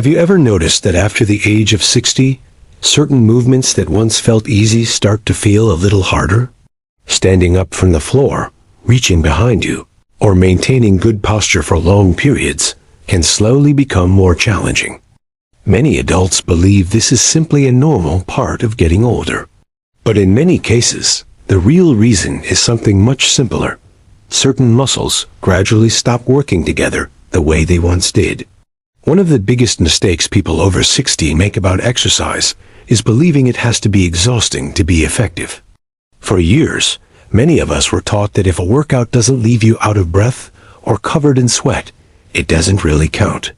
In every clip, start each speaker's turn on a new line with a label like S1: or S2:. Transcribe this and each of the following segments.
S1: Have you ever noticed that after the age of 60, certain movements that once felt easy start to feel a little harder? Standing up from the floor, reaching behind you, or maintaining good posture for long periods can slowly become more challenging. Many adults believe this is simply a normal part of getting older. But in many cases, the real reason is something much simpler. Certain muscles gradually stop working together the way they once did. One of the biggest mistakes people over 60 make about exercise is believing it has to be exhausting to be effective. For years, many of us were taught that if a workout doesn't leave you out of breath or covered in sweat, it doesn't really count.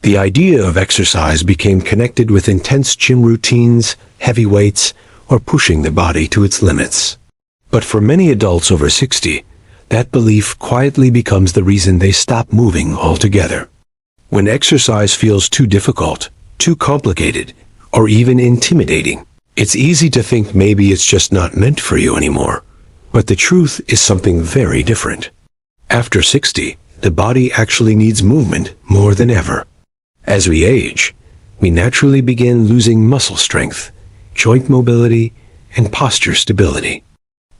S1: The idea of exercise became connected with intense gym routines, heavy weights, or pushing the body to its limits. But for many adults over 60, that belief quietly becomes the reason they stop moving altogether. When exercise feels too difficult, too complicated, or even intimidating, it's easy to think maybe it's just not meant for you anymore. But the truth is something very different. After 60, the body actually needs movement more than ever. As we age, we naturally begin losing muscle strength, joint mobility, and posture stability.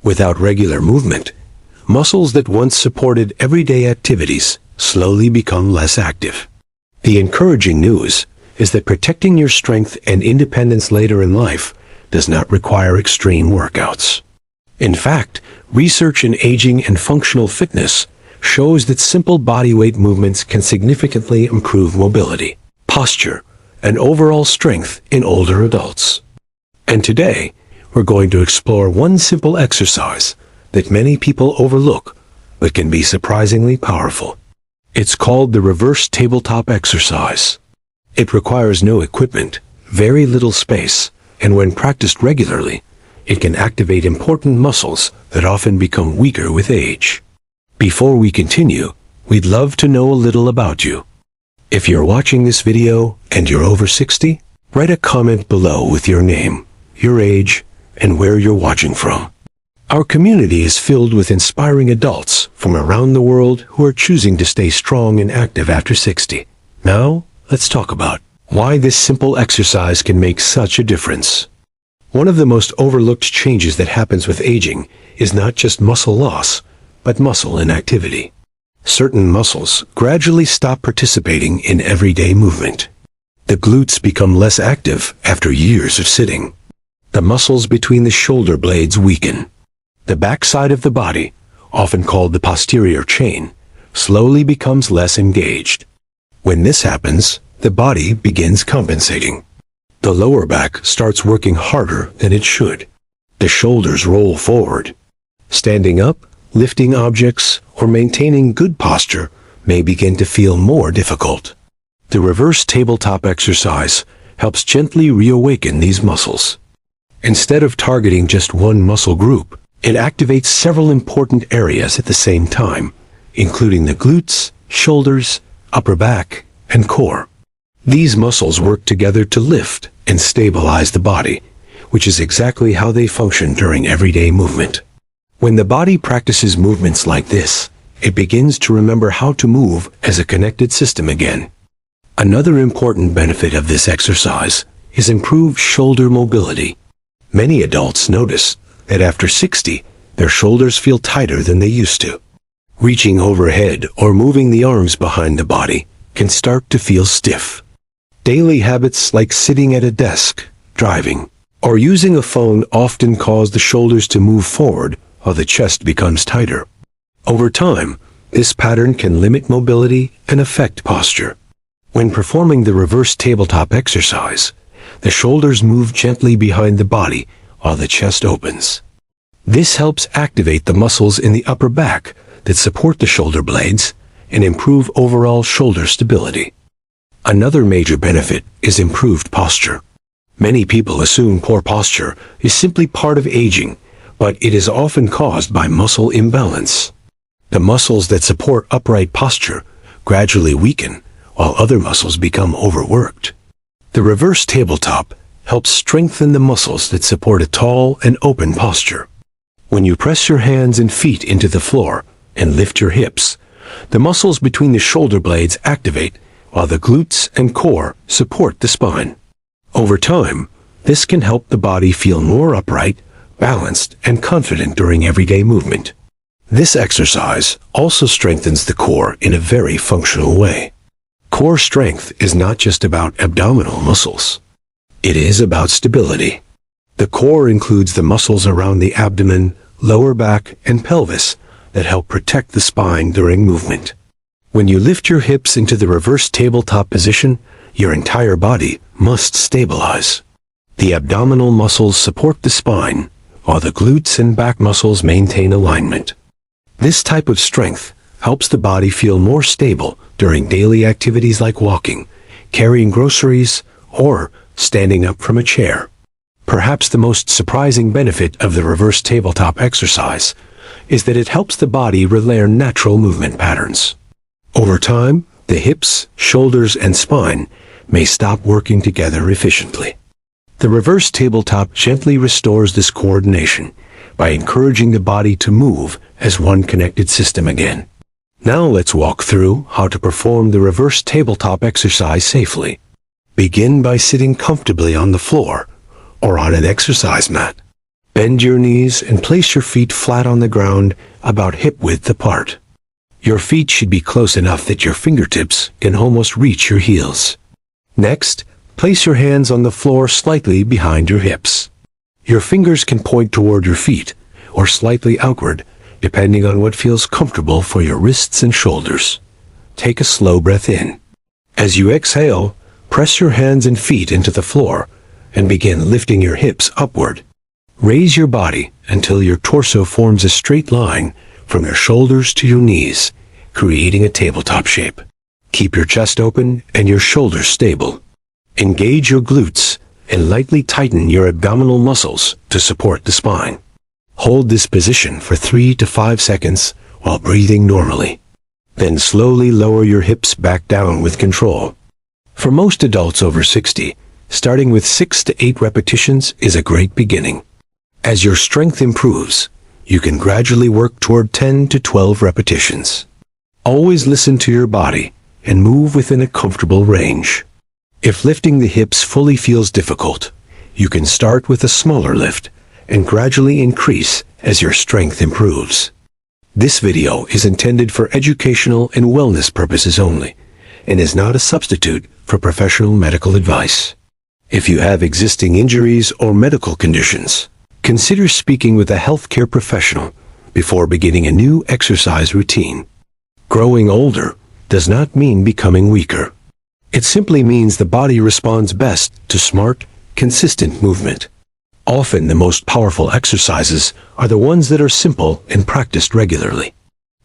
S1: Without regular movement, muscles that once supported everyday activities slowly become less active. The encouraging news is that protecting your strength and independence later in life does not require extreme workouts. In fact, research in aging and functional fitness shows that simple bodyweight movements can significantly improve mobility, posture, and overall strength in older adults. And today, we're going to explore one simple exercise that many people overlook but can be surprisingly powerful. It's called the reverse tabletop exercise. It requires no equipment, very little space, and when practiced regularly, it can activate important muscles that often become weaker with age. Before we continue, we'd love to know a little about you. If you're watching this video and you're over 60, write a comment below with your name, your age, and where you're watching from. Our community is filled with inspiring adults from around the world who are choosing to stay strong and active after 60. Now, let's talk about why this simple exercise can make such a difference. One of the most overlooked changes that happens with aging is not just muscle loss, but muscle inactivity. Certain muscles gradually stop participating in everyday movement. The glutes become less active after years of sitting. The muscles between the shoulder blades weaken. The backside of the body, often called the posterior chain, slowly becomes less engaged. When this happens, the body begins compensating. The lower back starts working harder than it should. The shoulders roll forward. Standing up, lifting objects, or maintaining good posture may begin to feel more difficult. The reverse tabletop exercise helps gently reawaken these muscles. Instead of targeting just one muscle group, it activates several important areas at the same time, including the glutes, shoulders, upper back, and core. These muscles work together to lift and stabilize the body, which is exactly how they function during everyday movement. When the body practices movements like this, it begins to remember how to move as a connected system again. Another important benefit of this exercise is improved shoulder mobility. Many adults notice that after 60, their shoulders feel tighter than they used to. Reaching overhead or moving the arms behind the body can start to feel stiff. Daily habits like sitting at a desk, driving, or using a phone often cause the shoulders to move forward while the chest becomes tighter. Over time, this pattern can limit mobility and affect posture. When performing the reverse tabletop exercise, the shoulders move gently behind the body while the chest opens. This helps activate the muscles in the upper back that support the shoulder blades and improve overall shoulder stability. Another major benefit is improved posture. Many people assume poor posture is simply part of aging, but it is often caused by muscle imbalance. The muscles that support upright posture gradually weaken, while other muscles become overworked. The reverse tabletop helps strengthen the muscles that support a tall and open posture. When you press your hands and feet into the floor and lift your hips, the muscles between the shoulder blades activate, while the glutes and core support the spine. Over time, this can help the body feel more upright, balanced, and confident during everyday movement. This exercise also strengthens the core in a very functional way. Core strength is not just about abdominal muscles. It is about stability. The core includes the muscles around the abdomen, lower back, and pelvis that help protect the spine during movement. When you lift your hips into the reverse tabletop position, your entire body must stabilize. The abdominal muscles support the spine, while the glutes and back muscles maintain alignment. This type of strength helps the body feel more stable during daily activities like walking, carrying groceries, or standing up from a chair. Perhaps the most surprising benefit of the reverse tabletop exercise is that it helps the body relearn natural movement patterns. Over time, the hips, shoulders, and spine may stop working together efficiently. The reverse tabletop gently restores this coordination by encouraging the body to move as one connected system again. Now let's walk through how to perform the reverse tabletop exercise safely. Begin by sitting comfortably on the floor or on an exercise mat. Bend your knees and place your feet flat on the ground about hip-width apart. Your feet should be close enough that your fingertips can almost reach your heels. Next, place your hands on the floor slightly behind your hips. Your fingers can point toward your feet or slightly outward, depending on what feels comfortable for your wrists and shoulders. Take a slow breath in. As you exhale, press your hands and feet into the floor and begin lifting your hips upward. Raise your body until your torso forms a straight line from your shoulders to your knees, creating a tabletop shape. Keep your chest open and your shoulders stable. Engage your glutes and lightly tighten your abdominal muscles to support the spine. Hold this position for 3 to 5 seconds while breathing normally. Then slowly lower your hips back down with control. For most adults over 60, starting with 6 to 8 repetitions is a great beginning. As your strength improves, you can gradually work toward 10 to 12 repetitions. Always listen to your body and move within a comfortable range. If lifting the hips fully feels difficult, you can start with a smaller lift and gradually increase as your strength improves. This video is intended for educational and wellness purposes only and is not a substitute for professional medical advice. If you have existing injuries or medical conditions, consider speaking with a healthcare professional before beginning a new exercise routine. Growing older does not mean becoming weaker. It simply means the body responds best to smart, consistent movement. Often the most powerful exercises are the ones that are simple and practiced regularly.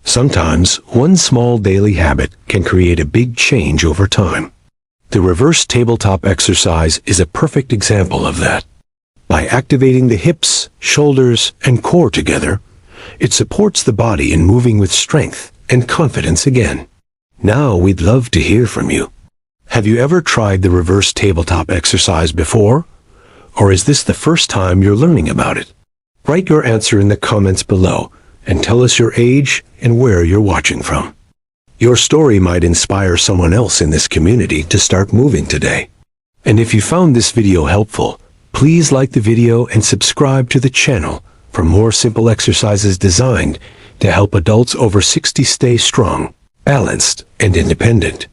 S1: Sometimes one small daily habit can create a big change over time. The reverse tabletop exercise is a perfect example of that. By activating the hips, shoulders, and core together, it supports the body in moving with strength and confidence again. Now we'd love to hear from you. Have you ever tried the reverse tabletop exercise before? Or is this the first time you're learning about it? Write your answer in the comments below and tell us your age and where you're watching from. Your story might inspire someone else in this community to start moving today. And if you found this video helpful, please like the video and subscribe to the channel for more simple exercises designed to help adults over 60 stay strong, balanced, and independent.